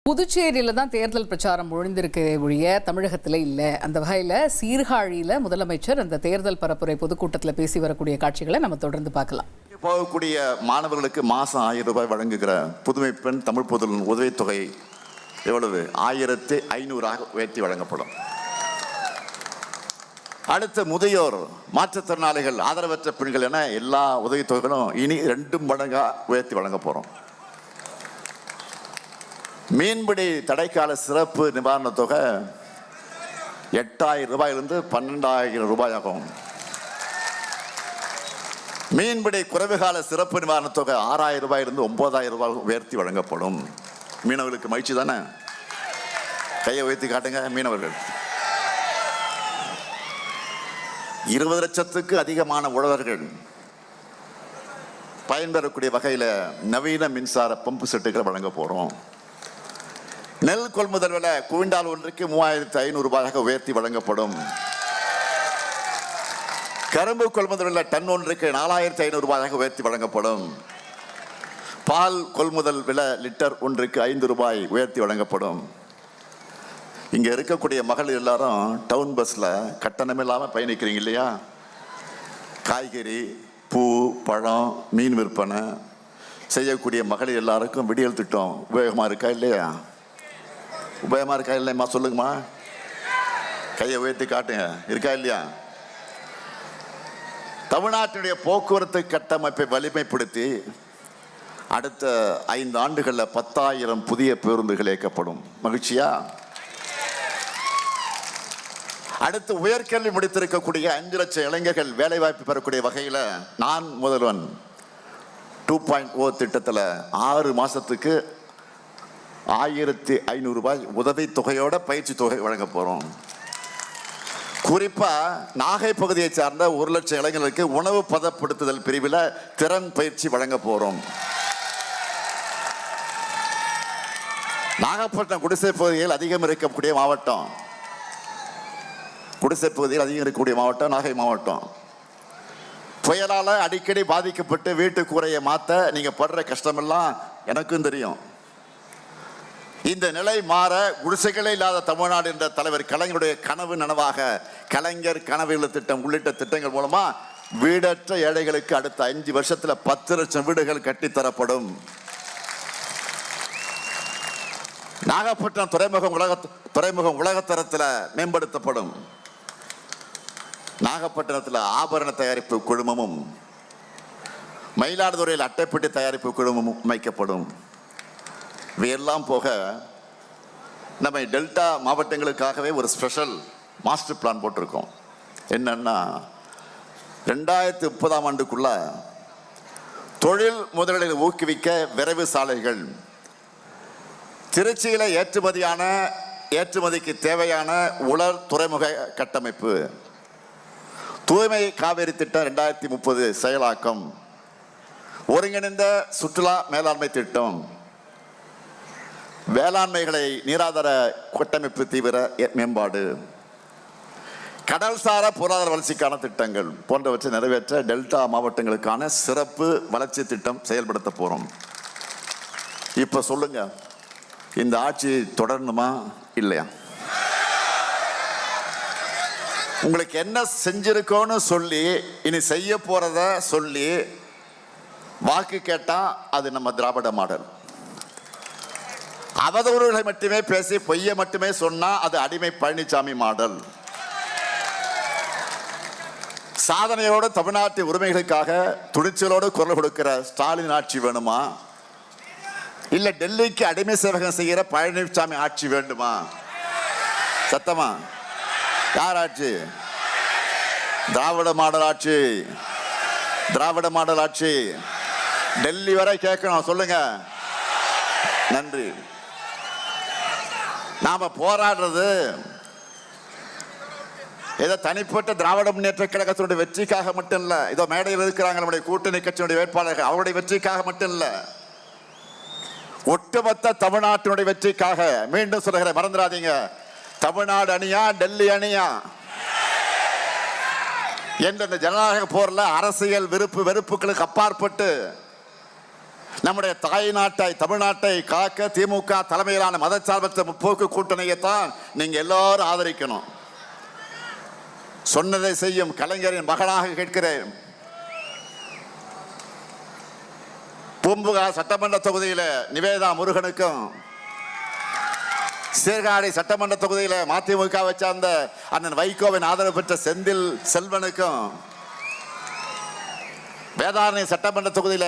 புதுச்சேரியில் தான் தேர்தல் பிரச்சாரம் முடிந்திருக்கே ஒழிய தமிழகத்தில் இல்லை. அந்த வகையில் சீர்காழியில் முதலமைச்சர் அந்த தேர்தல் பரப்புரை பொதுக்கூட்டத்தில் பேசி வரக்கூடிய காட்சிகளை நம்ம தொடர்ந்து பார்க்கலாம். போகக்கூடிய மாணவர்களுக்கு மாதம் 1000 ரூபாய் வழங்குகிற புதுமை பெண் தமிழ் புதல்வன் உதவித்தொகை எவ்வளவு? 1500 உயர்த்தி வழங்கப்படும். அடுத்த முதியோர், மாற்றுத்திறனாளிகள், ஆதரவற்ற பெண்கள் என எல்லா உதவித்தொகைகளும் இனி 2 மடங்காக உயர்த்தி வழங்க போகிறோம். மீன்பிடி தடைக்கால சிறப்பு நிவாரண தொகை 8000 ரூபாயிலிருந்து 12000 ரூபாய் ஆகும். மீன்பிடி குறைவு கால சிறப்பு நிவாரண தொகை 6000 ரூபாயிலிருந்து 9000 ரூபாய் உயர்த்தி வழங்கப்படும். மீனவர்களுக்கு மகிழ்ச்சி தானே? கையை உயர்த்தி காட்டுங்க மீனவர்கள். 20 லட்சத்துக்கு அதிகமான உழவர்கள் பயன்பெறக்கூடிய வகையில் நவீன மின்சார பம்பு செட்டுகள் வழங்க போகிறோம். நெல் கொள்முதல் விலை குவிண்டால் ஒன்றுக்கு 3500 ரூபாயாக உயர்த்தி வழங்கப்படும். கரும்பு கொள்முதல் விலை டன் ஒன்றுக்கு 4500 ரூபாயாக உயர்த்தி வழங்கப்படும். பால் கொள்முதல் விலை லிட்டர் ஒன்றுக்கு 5 ரூபாய் உயர்த்தி வழங்கப்படும். இங்கே இருக்கக்கூடிய மகளிர் எல்லாரும் டவுன் பஸ்ஸில் கட்டணம் இல்லாமல் பயணிக்கிறீங்க இல்லையா? காய்கறி, பூ, பழம், மீன் விற்பனை செய்யக்கூடிய மகளிர் எல்லாருக்கும் விடியல் திட்டம் உபயோகமாக இருக்கா இல்லையா? உபயோகமாக இருக்கா இல்லையம்மா? சொல்லுங்கம்மா, கையை உயர்த்தி காட்டுங்க. இருக்கா இல்லையா? தமிழ்நாட்டினுடைய போக்குவரத்து கட்டமைப்பை வலிமைப்படுத்தி அடுத்த 5 ஆண்டுகளில் 10,000 புதிய பேருந்துகள் இயக்கப்படும். மகிழ்ச்சியா? அடுத்து உயர்கல்வி முடித்திருக்கக்கூடிய 5 லட்சம் இளைஞர்கள் வேலைவாய்ப்பு பெறக்கூடிய வகையில் நான் முதல்வன் 2.0 திட்டத்தில் 6 மாதத்துக்கு 1500 ரூபாய் உதவி தொகையோட பயிற்சி தொகை வழங்க போகிறோம். குறிப்பாக நாகை பகுதியை சார்ந்த 1 லட்சம் இளைஞர்களுக்கு உணவு பதப்படுத்துதல் பிரிவில் திறன் பயிற்சி வழங்க போகிறோம். நாகப்பட்டினம் குடிசை பகுதியில் அதிகம் இருக்கக்கூடிய மாவட்டம், குடிசை பகுதியில் அதிகம் இருக்கக்கூடிய மாவட்டம் நாகை மாவட்டம். புயலால் அடிக்கடி பாதிக்கப்பட்டு வீட்டு கூரையை மாற்ற நீங்கள் படுற கஷ்டமெல்லாம் எனக்கும் தெரியும். இந்த நிலை மாற குடிசைகளே இல்லாத தமிழ்நாடு என்ற தலைவர் கலைஞருடைய கனவு நனவாக கலைஞர் கனவு இல்ல திட்டம் உள்ளிட்ட திட்டங்கள் மூலமா வீடற்ற ஏழைகளுக்கு அடுத்த 5 வருஷத்துல 10 லட்சம் வீடுகள் கட்டித்தரப்படும். நாகப்பட்டினம் துறைமுகம் உலகத்தரத்தில் மேம்படுத்தப்படும். நாகப்பட்டினத்தில் ஆபரண தயாரிப்பு குழுமமும் மயிலாடுதுறையில் அட்டைப்பெட்டி தயாரிப்பு குழுமமும் அமைக்கப்படும். இவையெல்லாம் போக நம்ம டெல்டா மாவட்டங்களுக்காகவே ஒரு ஸ்பெஷல் மாஸ்டர் பிளான் போட்டிருக்கோம். என்னன்னா 2030ஆம் ஆண்டுக்குள்ள தொழில் முதலீடுகளை ஊக்குவிக்க விரைவு சாலைகள், திருச்சியில் ஏற்றுமதிக்கு தேவையான உலர் துறைமுக கட்டமைப்பு, தூய்மை காவேரி திட்டம் 2030 செயலாக்கம், ஒருங்கிணைந்த சுற்றுலா மேலாண்மை திட்டம், வேளாண்மைகளை நீராதார கட்டமைப்பு தீவிர மேம்பாடு, கடல்சார பொருளாதார வளர்ச்சிக்கான திட்டங்கள் போன்றவற்றை நிறைவேற்ற டெல்டா மாவட்டங்களுக்கான சிறப்பு வளர்ச்சி திட்டம் செயல்படுத்த போகிறோம். இப்போ சொல்லுங்க, இந்த ஆட்சி தொடரணுமா இல்லையா? உங்களுக்கு என்ன செஞ்சிருக்கோன்னு சொல்லி இனி செய்ய போறத சொல்லி வாக்கு கேட்டா அது நம்ம திராவிட மாடல். அவதூறுகளை மட்டுமே பேசி பொய்யை மட்டுமே சொன்னா அது அடிமை பழனிசாமி மாடல். சாதனையோடு தமிழ்நாட்டு உரிமைகளுக்காக துணிச்சலோடு குரல் கொடுக்கிற ஸ்டாலின் ஆட்சி வேணுமா, இல்ல டெல்லிக்கு அடிமை சேவகம் செய்கிற பழனிசாமி ஆட்சி வேண்டுமா? சத்தமா யார் ஆட்சி? திராவிட மாடல் ஆட்சி. திராவிட மாடல் ஆட்சி. டெல்லி வரை கேட்கணும். சொல்லுங்க. நன்றி. நாம போராடுறது ஏதோ தனிப்பட்ட திராவிட முன்னேற்ற கழகத்தினுடைய வெற்றிக்காக மட்டும் இல்ல. இதோ மேடையில் இருக்கிறாங்க நம்முடைய கூட்டணி கட்சியினுடைய வேட்பாளர்கள், அவருடைய வெற்றிக்காக மட்டும் இல்ல, ஒட்டுமொத்த தமிழ்நாட்டினுடைய வெற்றிக்காக. மீண்டும் சொல்கிறேன், மறந்துடாதீங்க. தமிழ்நாடு அணியா டெல்லி அணியா என்ற இந்த ஜனநாயக போர்ல அரசியல் வெறுப்புகளுக்கு அப்பாற்பட்டு நம்முடைய தாய் நாட்டை தமிழ்நாட்டை காக்க திமுக தலைமையிலான மதச்சார்பற்ற முற்போக்கு கூட்டணியைத்தான் நீங்க எல்லாரும் ஆதரிக்கணும். சொன்னதை செய்யும் கலைஞரின் மகனாக கேட்கிறேன். பூம்புகார் சட்டமன்ற தொகுதியில நிவேதா முருகனுக்கும், சீர்காழி சட்டமன்ற தொகுதியில மதிமுகவை சார்ந்த அண்ணன் வைகோவின் ஆதரவு பெற்ற செந்தில் செல்வனுக்கும், வேதாரண்ய சட்டமன்ற தொகுதியில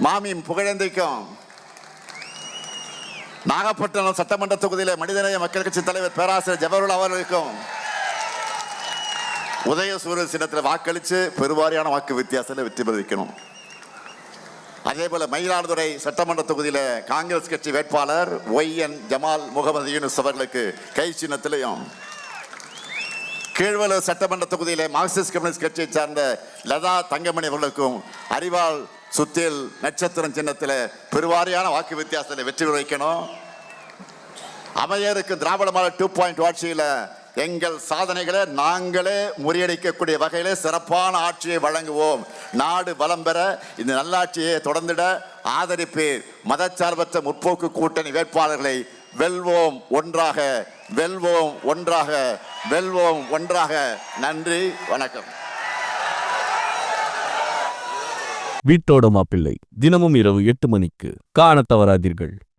மாமி புகழேந்திக்கும், நாகப்பட்டினம் சட்டமன்ற தொகுதியில மனிதநேய மக்கள் கட்சி தலைவர் பேராசிரியர் ஜவஹர்லால் அவர்களுக்கும் உதயசூரிய சின்னத்தில் வாக்களித்து பெருவாரியான வாக்கு வித்தியாசத்தில் வெற்றி பெற வைக்கணும். அதே போல மயிலாடுதுறை சட்டமன்ற தொகுதியில காங்கிரஸ் கட்சி வேட்பாளர் ஒய்என் ஜமால் முகமது யூனுஸ் அவர்களுக்கு கை சின்னத்திலையும், கீழ்வலூர் சட்டமன்ற தொகுதியில மார்க்சிஸ்ட் கம்யூனிஸ்ட் கட்சியை சார்ந்த லதா தங்கமணி அவர்களுக்கும் அறிவால் சுத்தில் நட்சத்திரம் சின்னத்தில் பெருவாரியான வாக்கு வித்தியாசத்தில் வெற்றி பெற வைக்கணும். அமையருக்கு திராவிட மாடல் 2.0 ஆட்சியில் எங்கள் சாதனைகளை நாங்களே முறியடிக்கக்கூடிய வகையில் சிறப்பான ஆட்சியை வழங்குவோம். நாடு வளம் பெற இந்த நல்லாட்சியை தொடர்ந்திட ஆதரிப்பீர். மதச்சார்பற்ற முற்போக்கு கூட்டணி வேட்பாளர்களை வெல்வோம் ஒன்றாக, வெல்வோம் ஒன்றாக, வெல்வோம் ஒன்றாக. நன்றி, வணக்கம். வீட்டோட மாப்பிள்ளை தினமும் இரவு 8 மணிக்கு காணத் தவறாதீர்கள்.